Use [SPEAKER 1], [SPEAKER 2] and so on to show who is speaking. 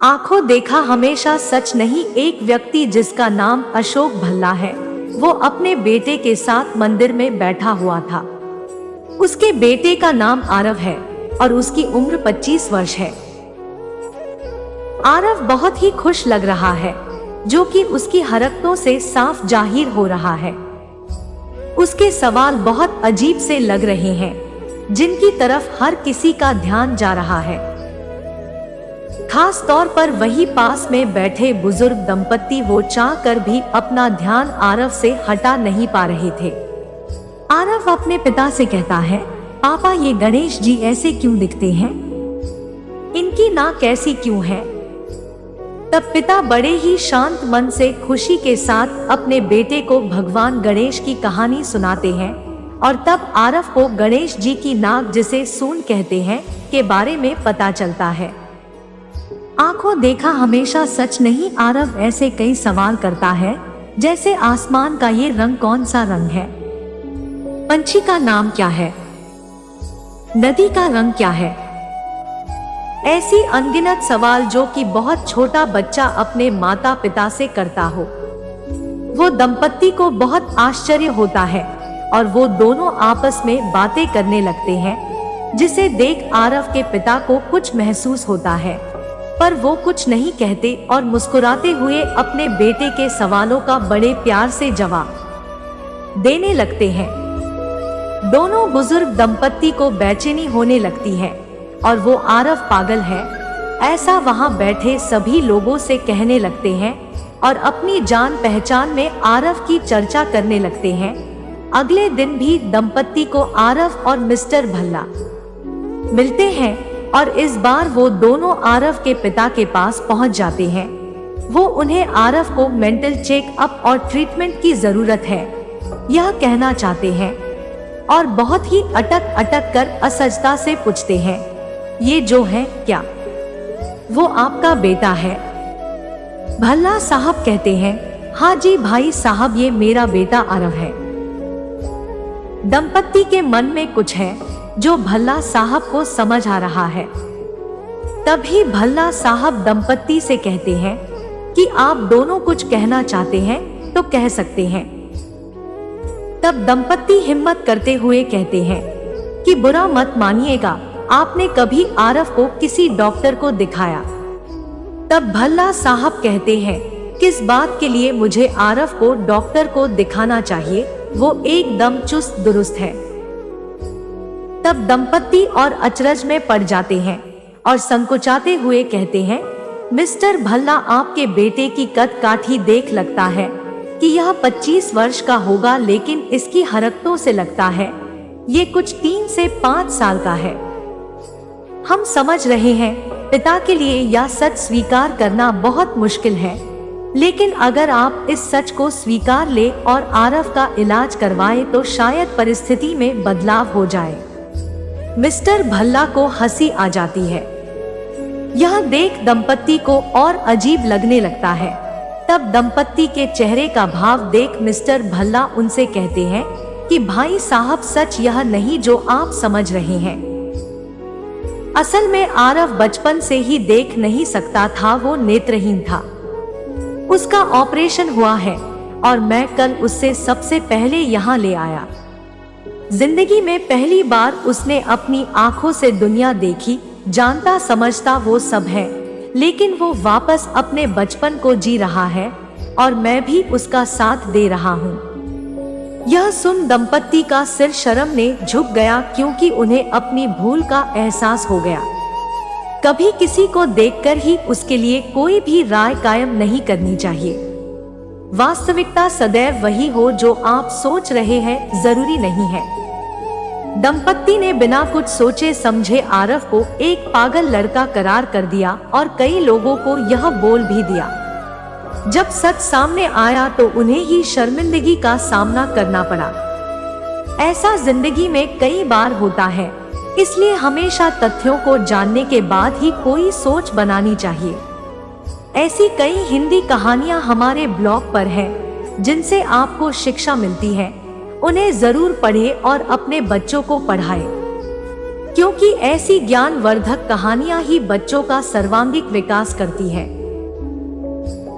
[SPEAKER 1] आंखों देखा हमेशा सच नहीं। एक व्यक्ति जिसका नाम अशोक भल्ला है, वो अपने बेटे के साथ मंदिर में बैठा हुआ था। उसके बेटे का नाम आरव है और उसकी उम्र 25 वर्ष है। आरव बहुत ही खुश लग रहा है, जो कि उसकी हरकतों से साफ जाहिर हो रहा है। उसके सवाल बहुत अजीब से लग रहे हैं, जिनकी तरफ हर किसी का ध्यान जा रहा है। खास तौर पर वही पास में बैठे बुजुर्ग दंपत्ति, वो चाह कर भी अपना ध्यान आरव से हटा नहीं पा रहे थे। आरव अपने पिता से कहता है, पापा ये गणेश जी ऐसे क्यों दिखते हैं? इनकी नाक ऐसी क्यों है? तब पिता बड़े ही शांत मन से खुशी के साथ अपने बेटे को भगवान गणेश की कहानी सुनाते हैं और तब आरव को गणेश जी की नाक, जिसे सूंड कहते हैं, के बारे में पता चलता है। आंखों देखा हमेशा सच नहीं। आरव ऐसे कई सवाल करता है, जैसे आसमान का ये रंग कौन सा रंग है? पंछी का नाम क्या है? नदी का रंग क्या है? ऐसी अनगिनत सवाल जो कि बहुत छोटा बच्चा अपने माता पिता से करता हो। वो दंपत्ति को बहुत आश्चर्य होता है और वो दोनों आपस में बातें करने लगते हैं, जिसे देख आरव के पिता को कुछ महसूस होता है, पर वो कुछ नहीं कहते और मुस्कुराते हुए अपने बेटे के सवालों का बड़े प्यार से जवाब देने लगते हैं। दोनों बुजुर्ग दंपत्ति को बेचैनी होने लगती है और वो आरव पागल है ऐसा वहां बैठे सभी लोगों से कहने लगते हैं और अपनी जान पहचान में आरव की चर्चा करने लगते हैं। अगले दिन भी दंपत्ति को आरव और मिस्टर भल्ला मिलते हैं और इस बार वो दोनों आरव के पिता के पास पहुंच जाते हैं। वो उन्हें आरव को मेंटल चेकअप और ट्रीटमेंट की जरूरत है यह कहना चाहते हैं और बहुत ही अटक अटक कर असहजता से पूछते हैं, ये जो है क्या वो आपका बेटा है? भल्ला साहब कहते हैं, हाँ जी भाई साहब, ये मेरा बेटा आरव है। दंपत्ति के मन में कुछ है जो भल्ला साहब को समझ आ रहा है। तभी भल्ला साहब दंपत्ति से कहते हैं कि आप दोनों कुछ कहना चाहते हैं तो कह सकते हैं। तब दंपत्ति हिम्मत करते हुए कहते हैं कि बुरा मत मानिएगा, आपने कभी आरव को किसी डॉक्टर को दिखाया? तब भल्ला साहब कहते हैं, किस बात के लिए मुझे आरव को डॉक्टर को दिखाना चाहिए? वो एकदम चुस्त दुरुस्त है। तब दंपत्ति और अचरज में पड़ जाते हैं और संकोचाते हुए कहते हैं, मिस्टर भल्ला, आपके बेटे की कद काठी देख लगता है कि यह 25 वर्ष का होगा, लेकिन इसकी हरकतों से लगता है ये कुछ 3 से 5 साल का है। हम समझ रहे हैं पिता के लिए यह सच स्वीकार करना बहुत मुश्किल है, लेकिन अगर आप इस सच को स्वीकार ले और आरव का इलाज करवाए तो शायद परिस्थिति में बदलाव हो जाए। मिस्टर भल्ला को हंसी आ जाती है। यह देख दंपत्ति को और अजीब लगने लगता है। तब दंपत्ति के चेहरे का भाव देख मिस्टर भल्ला उनसे कहते हैं कि भाई साहब, सच यह नहीं जो आप समझ रहे हैं। असल में आरव बचपन से ही देख नहीं सकता था, वो नेत्रहीन था। उसका ऑपरेशन हुआ है और मैं कल उससे सबसे पहले यहाँ ले आया। जिंदगी में पहली बार उसने अपनी आंखों से दुनिया देखी। जानता समझता वो सब है, लेकिन वो वापस अपने बचपन को जी रहा है और मैं भी उसका साथ दे रहा हूँ। यह सुन दंपत्ति का सिर शर्म ने झुक गया, क्योंकि उन्हें अपनी भूल का एहसास हो गया। कभी किसी को देखकर ही उसके लिए कोई भी राय कायम नहीं करनी चाहिए। वास्तविकता सदैव वही हो जो आप सोच रहे हैं, जरूरी नहीं है। दंपत्ति ने बिना कुछ सोचे समझे आरव को एक पागल लड़का करार कर दिया और कई लोगों को यह बोल भी दिया। जब सच सामने आया तो उन्हें ही शर्मिंदगी का सामना करना पड़ा। ऐसा जिंदगी में कई बार होता है, इसलिए हमेशा तथ्यों को जानने के बाद ही कोई सोच बनानी चाहिए। ऐसी कई हिंदी कहानियां हमारे ब्लॉग पर हैं, जिनसे आपको शिक्षा मिलती है। उन्हें जरूर पढ़ें और अपने बच्चों को पढ़ाएं। क्योंकि ऐसी ज्ञानवर्धक कहानियां ही बच्चों का सर्वांगीण विकास करती है।